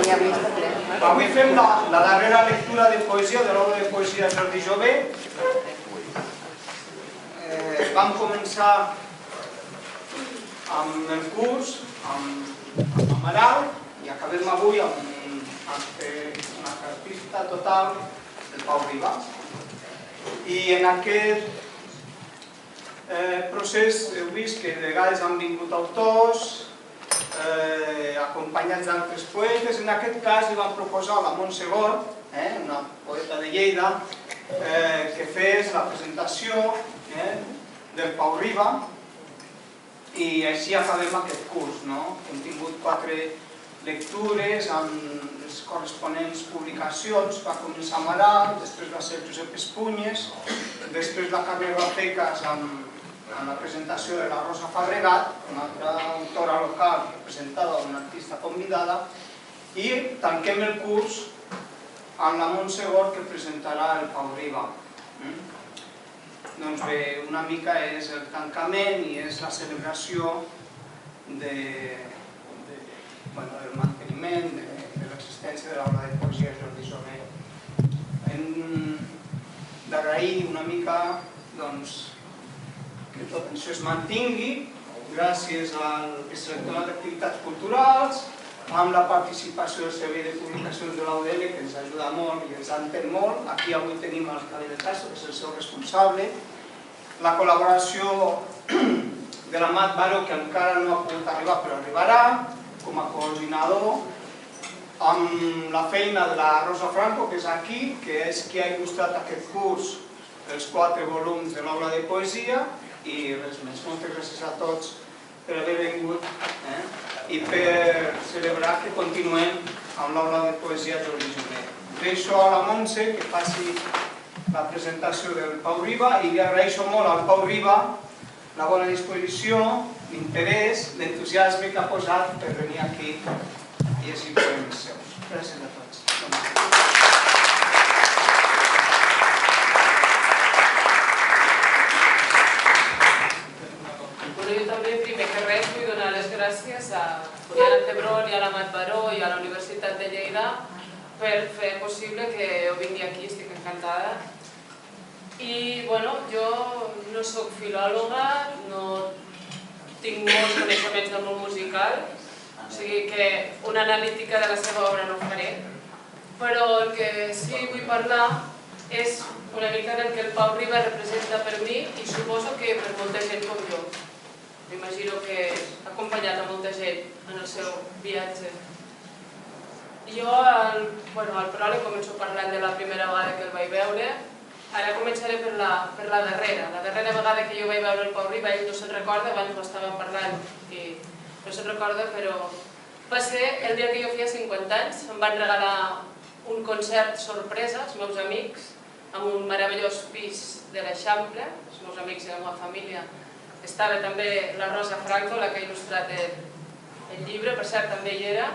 Avui fem la darrera lectura de poesia, de l'obra de poesia de Jordi Jové. Vam començar amb el curs, amb Amaral, i acabem avui amb una artista total del Pau Riba. I en aquest procés heu vist que de vegades han vingut autors acompanyats d'altres poetes. En aquest cas li vam proposar a la Montse Gor, una poeta de Lleida, que fes la presentació del Pau Riba, i així acabem aquest curs. Hem tingut 4 lectures amb les corresponents publicacions. Va començar Amaral, després va ser Josep Espunyes, després la Carme Rafecas amb la presentació de la Rosa Fabregat, una altra autora local representada, una artista convidada, i tanquem el curs amb la Montse Gor, que presentarà el Pau Riba. Doncs bé, una mica és el tancament i és la celebració del manteniment de l'existència de l'obra de poesia de Jordi Jové. Hem d'agrair una mica que tot això es mantingui gràcies al Vicerectorat d'Activitats Culturals, amb la participació del Servei de Publicacions de l'UDL, que ens ajuda molt i ens entén molt. Aquí avui tenim el Javier de Castro, que és el seu responsable. La col·laboració de l'Amat Baró, que encara no ha pogut arribar, però arribarà com a coordinador, amb la feina de la Rosa Franco, que és aquí, que és qui ha il·lustrat aquest curs, els 4 volums de l'obra de poesia, i res més. Moltes gràcies a tots per haver vingut i per celebrar que continuem amb l'obra de poesia de Jordi Jové. Deixo a la Montse que faci la presentació del Pau Riba, i li agraeixo molt al Pau Riba la bona disposició, l'interès, l'entusiasme que ha posat per venir aquí i llegir poemes seus. Gràcies a tots. Jo també, primer que res, vull donar les gràcies a Diana Tebrón i a l'Amat Baró i a la Universitat de Lleida per fer possible que jo vingui aquí, estic encantada. I, jo no soc filòloga, no tinc molts coneixements del món musical, o sigui que una analítica de la seva obra no faré, però el que sí vull parlar és una mica del que el Pau Riba representa per mi i suposo que per molta gent com jo. M'imagino que ha acompanyat a molta gent en el seu viatge. Jo, al pròleg, començo parlant de la primera vegada que el vaig veure. Ara començaré per la darrera. La darrera vegada que jo vaig veure el Pau Riba, ell no se'n recorda, abans ho estàvem parlant i no se'n recorda, però va ser el dia que jo feia 50 anys. Em van regalar un concert sorpresa, els meus amics, amb un meravellós pis de l'Eixample, els meus amics i la meva família. Estava també la Rosa Franco, la que ha il·lustrat el llibre, per cert, també hi era.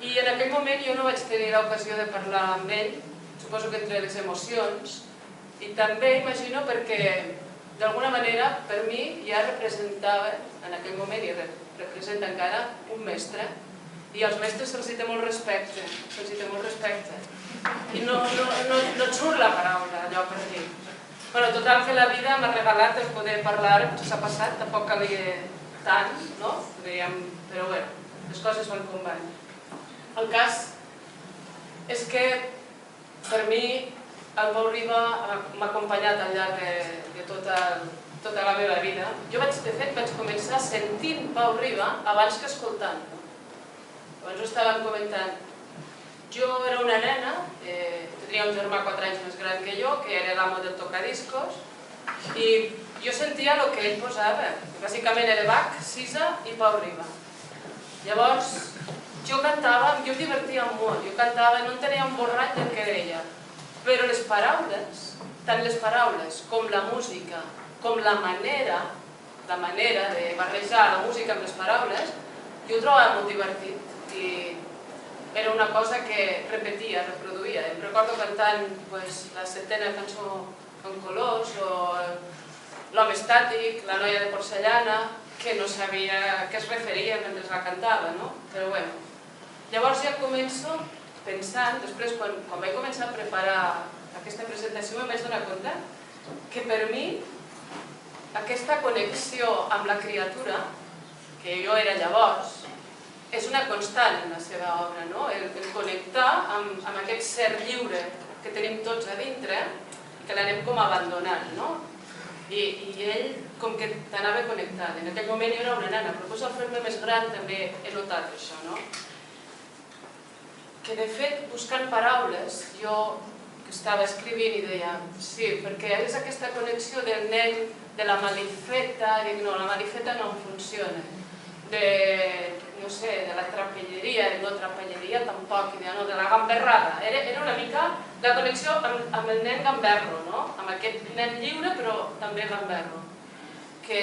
I en aquell moment jo no vaig tenir l'ocasió de parlar amb ell, suposo que entre les emocions, i també imagino perquè, d'alguna manera, per mi ja representava, en aquell moment, i representa encara, un mestre. I als mestres se'ls té molt respecte, I no et surt la paraula, allò per dir. Total, que la vida m'ha regalat el poder parlar, potser s'ha passat, tampoc calia tant, no? Però bé, les coses van com van. El cas és que, per mi, el Pau Riba m'ha acompanyat al llarg de tota la meva vida. Jo, de fet, vaig començar sentint Pau Riba abans que escoltant-lo. Abans ho estàvem comentant. Jo era una nena, tenia un germà 4 anys més gran que jo, que era l'amo del tocadiscos, i jo sentia el que ell posava. Bàsicament era Bach, Sisa i Pau Riba. Llavors, jo cantava, jo em divertia molt, jo cantava, no en tenia un borrall del que deia, però les paraules, tant les paraules com la música, com la manera de barrejar la música amb les paraules, jo ho trobava molt divertit i era una cosa que repetia, reproduïa. Em recordo cantant la 7ª cançó en colors, o L'home estàtic, La noia de porcellana, que no sabia a què es referia mentre la cantava, no? Però bé. Llavors ja començo pensant, després quan vaig començar a preparar aquesta presentació em vaig donar compte que per mi aquesta connexió amb la criatura, que jo era llavors, és una constant en la seva obra, no? El connectar amb aquest ser lliure que tenim tots a dintre i que l'anem com abandonant, no? I ell com que t'anava connectant. En aquell moment jo era una nana, però al fer-me més gran també he notat això, no? Que de fet, buscant paraules, jo estava escrivint i deia sí, perquè és aquesta connexió del nen de la malifeta, dic no, la malifeta no funciona, no sé, de la trapelleria, no trapelleria tampoc, no, de la gamberrada. Era una mica la connexió amb el nen gamberro, no? Amb aquest nen lliure però també gamberro, que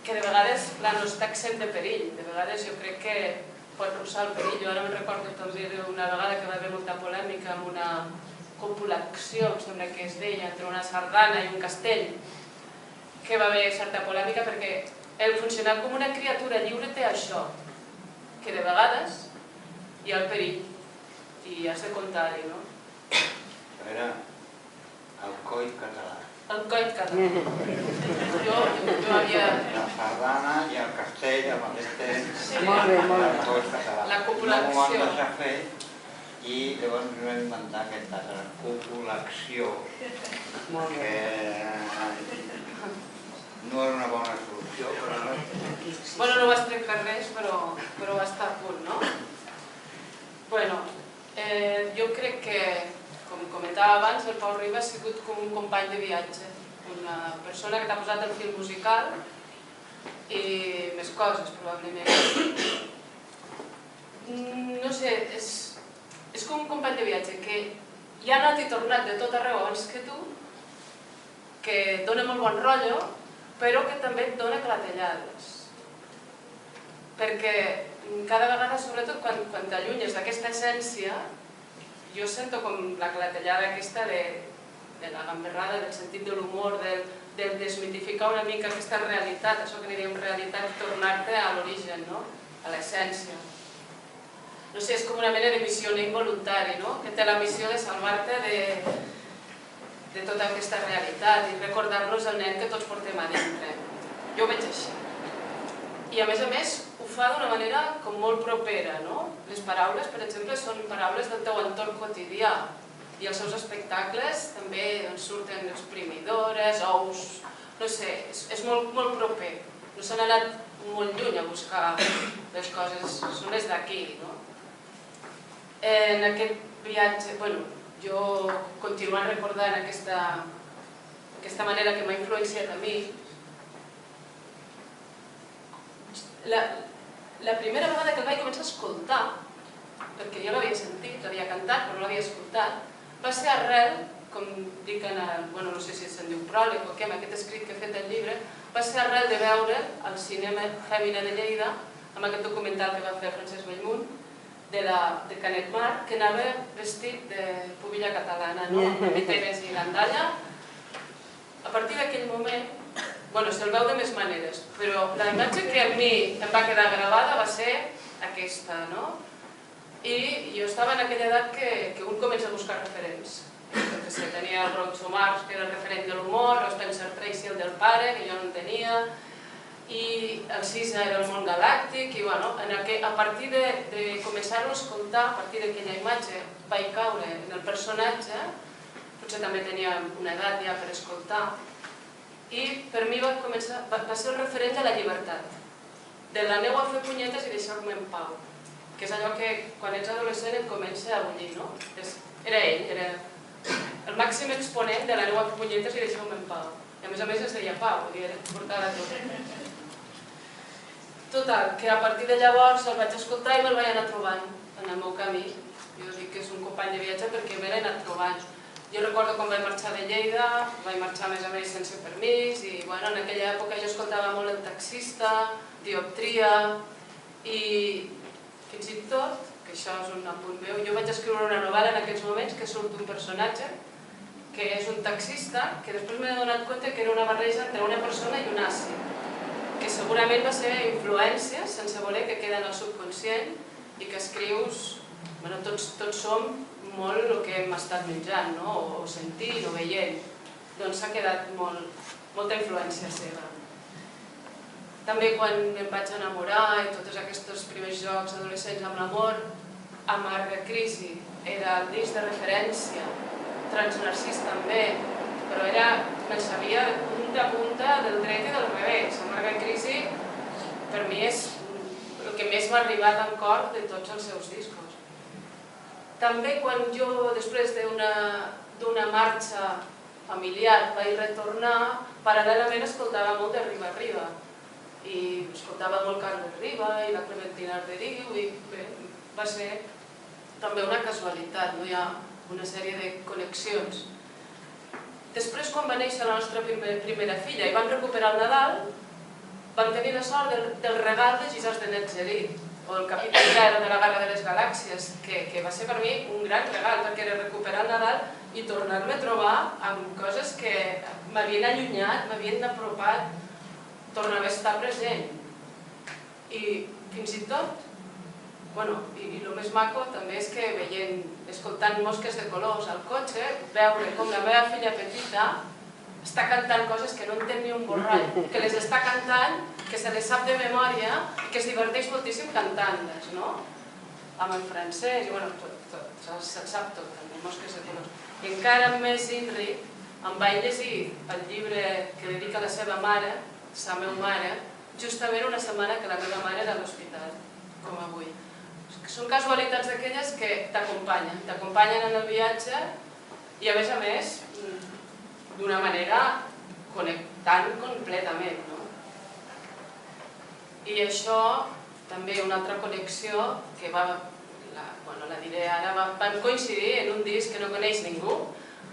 de vegades no està exempt de perill, de vegades jo crec que pot rossar el perill. Jo ara me'n recordo també d'una vegada que va haver molta polèmica amb una copulació, em sembla que es deia, entre una sardana i un castell, que va haver certa polèmica perquè el funcionar com una criatura lliure té això, que de vegades hi ha el perill i has de comptar-hi, no? Era el coll català. El coll català. Jo havia... La sardana i el castell, amb aquest Molt bé, molt bé. el coll català. La copulació. No m'ho van deixar fer i llavors jo vaig inventar aquesta copulació, Molt bé. que no era una bona solució, però... Bueno, no vas trencar res, però va estar a punt, no? Bueno, jo crec que, com comentava abans, el Pau Riba ha sigut com un company de viatge, una persona que t'ha posat el fil musical i més coses, probablement. No sé, és com un company de viatge que ja ha anat i tornat de tot arreu abans que tu, que dona molt bon rotllo, però que també et dona clatellades. Perquè cada vegada, sobretot quan t'allunyes d'aquesta essència, jo sento com la clatellada aquesta de la gamberrada, del sentit de l'humor, del desmitificar una mica aquesta realitat, això que diríem realitat, i tornar-te a l'origen, a l'essència. No sé, és com una mena de missioner involuntari, que té la missió de salvar-te de tota aquesta realitat i recordar-nos el nen que tots portem a dintre. Jo ho veig així. I a més, ho fa d'una manera com molt propera. Les paraules, per exemple, són paraules del teu entorn quotidià i els seus espectacles també surten exprimidores, ous, no sé, és molt proper. No s'han anat molt lluny a buscar les coses, són les d'aquí. En aquest viatge, jo continuant recordant aquesta manera que m'ha influenciat a mi. La primera vegada que el vaig començar a escoltar, perquè jo l'havia sentit, l'havia cantat, però no l'havia escoltat, va ser arrel, com dic en el, no sé si se'n diu pròleg o què, amb aquest escrit que he fet al llibre, va ser arrel de veure al cinema Fèmina de Lleida, amb aquest documental que va fer Francesc Bellmunt, de Canet Mar, que anava vestit de pubilla catalana, amb viteres i gandalla. A partir d'aquell moment, se'l veu de més maneres, però la imatge que a mi em va quedar gravada va ser aquesta, I jo estava en aquella edat que un comença a buscar referents. Tenia el Groucho Marx, que era el referent de l'humor, el Spencer Tracy, el del pare, que jo no en tenia, i el Sisa era el món galàctic, i a partir de començar-ho a escoltar, a partir d'aquella imatge, vaig caure en el personatge, potser també tenia una edat ja per escoltar, i per mi va ser el referent de la llibertat, de l'aneu a fer punyetes i deixar-me en pau, que és allò que quan ets adolescent et comença a bullir, Era ell, era el màxim exponent de l'aneu a fer punyetes i deixar-me en pau. I a més es deia Pau, portava tot. Total, que a partir de llavors el vaig escoltar i me'l vaig anar trobant en el meu camí. Jo dic que és un company de viatge perquè me l'he anat trobant. Jo recordo quan vaig marxar de Lleida, vaig marxar a més sense permís i en aquella època jo escoltava molt El taxista, Dioptria i fins i tot, que això és un apunt meu, jo vaig escriure una novel·la en aquells moments que surt un personatge que és un taxista que després m'he donat compte que era una barreja entre una persona i un àcid, que segurament va ser influència, sense voler, que queda en el subconscient i que escrius, tots som molt el que hem estat menjant, o sentint, o veient, doncs s'ha quedat molta influència seva. També quan em vaig enamorar i tots aquests primers jocs adolescents amb l'amor, Amarga Crisi era el disc de referència, Transnarcís també, però me'n sabia de punta a punta del dret i del revés. Amarga Crisi per mi és el que més m'ha arribat al cor de tots els seus discos. També quan jo, després d'una marxa familiar, vaig retornar, paral·lelament escoltava molt de Riba a Riba. I escoltava molt Carles Riba i la Clementina Arderiu i bé, va ser també una casualitat, hi ha una sèrie de connexions. Després, quan va néixer la nostra primera filla i vam recuperar el Nadal, vam tenir la sort del regal de Gisors de Netzerí, o el capítol 0 de la Guerra de les Galàxies, que va ser per mi un gran regal, perquè era recuperar el Nadal i tornar-me a trobar amb coses que m'havien allunyat, m'havien apropat, tornava a estar present. I fins i tot, i el més maco també és que veient, escoltant Mosques de colors al cotxe, veure com la meva filla petita està cantant coses que no entén ni un borrall, que les està cantant, que se les sap de memòria i que es diverteix moltíssim cantant-les, no? Amb el francès, i bueno, se'l sap tot, també, Mosques de colors. I encara més INRI, em vaig llegir el llibre que dedica a la seva mare, sa meva mare, justament una setmana que la meva mare era a l'hospital, com avui. Són casualitats d'aquelles que t'acompanyen en el viatge i, a més, d'una manera connectant completament. I això, també una altra connexió que la diré ara, vam coincidir en un disc que no coneix ningú,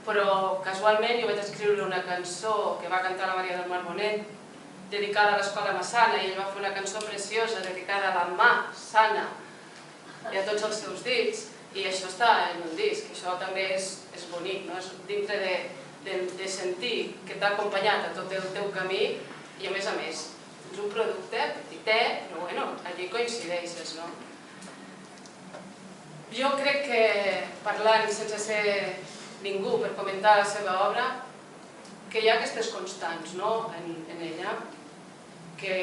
però casualment jo vaig escriure una cançó que va cantar la Maria del Mar Bonet, dedicada a l'Escola Massana, i ell va fer una cançó preciosa dedicada a la mà sana i a tots els seus dits, i això està en un disc, això també és bonic, dintre de sentir que t'ha acompanyat a tot el teu camí, i a més, és un producte petitet, però bueno, allí coincideixes, no? Jo crec que, parlant sense ser ningú per comentar la seva obra, que hi ha aquestes constants en ella, que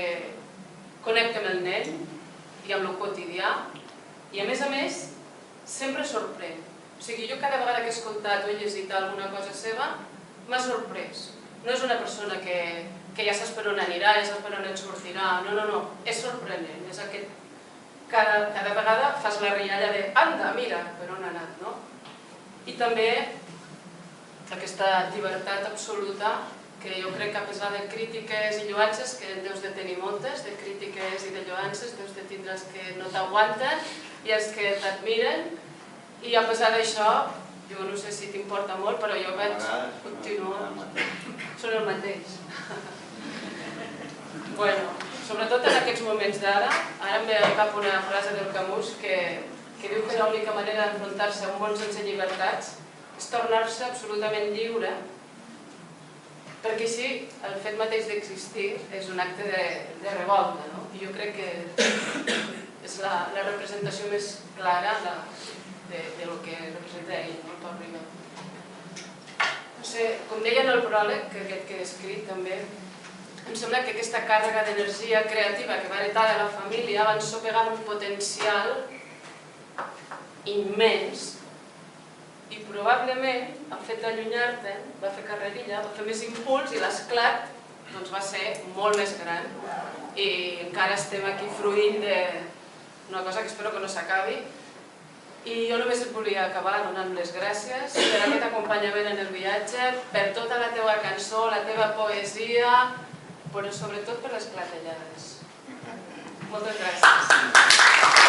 connecta amb el nen i amb el quotidià, i a més, sempre sorprèn. O sigui, jo cada vegada que he escoltat o he llegit alguna cosa seva, m'ha sorprès. No és una persona que ja saps per on anirà, ja saps per on et sortirà, no, és sorprenent. És aquest, cada vegada fas la rialla de, anda, mira, per on ha anat, no? I també aquesta llibertat absoluta que jo crec que a pesar de crítiques i lloances, que en deus de tenir moltes, de crítiques i de lloances, deus de tindre els que no t'aguanten i els que t'admiren, i a pesar d'això, jo no sé si t'importa molt, però jo vaig continuar... Són el mateix. Bueno, sobretot en aquests moments d'ara, ara em ve al cap una frase del Camus que diu que l'única manera d'enfrontar-se a un món sense llibertats és tornar-se absolutament lliure, perquè així el fet mateix d'existir és un acte de revolta, no? I jo crec que és la representació més clara del que representa ell, el Pau Riba. No sé, com deia en el pròleg, que aquest que he escrit també, em sembla que aquesta càrrega d'energia creativa que va heretar de la família va ensopegar un potencial immens i probablement el fet d'allunyar-te va fer carrerilla, va fer més impuls i l'esclat va ser molt més gran i encara estem aquí fruint d'una cosa que espero que no s'acabi. I jo només et volia acabar donant les gràcies per aquest acompanyament en el viatge, per tota la teva cançó, la teva poesia, però sobretot per les clatellades. Moltes gràcies.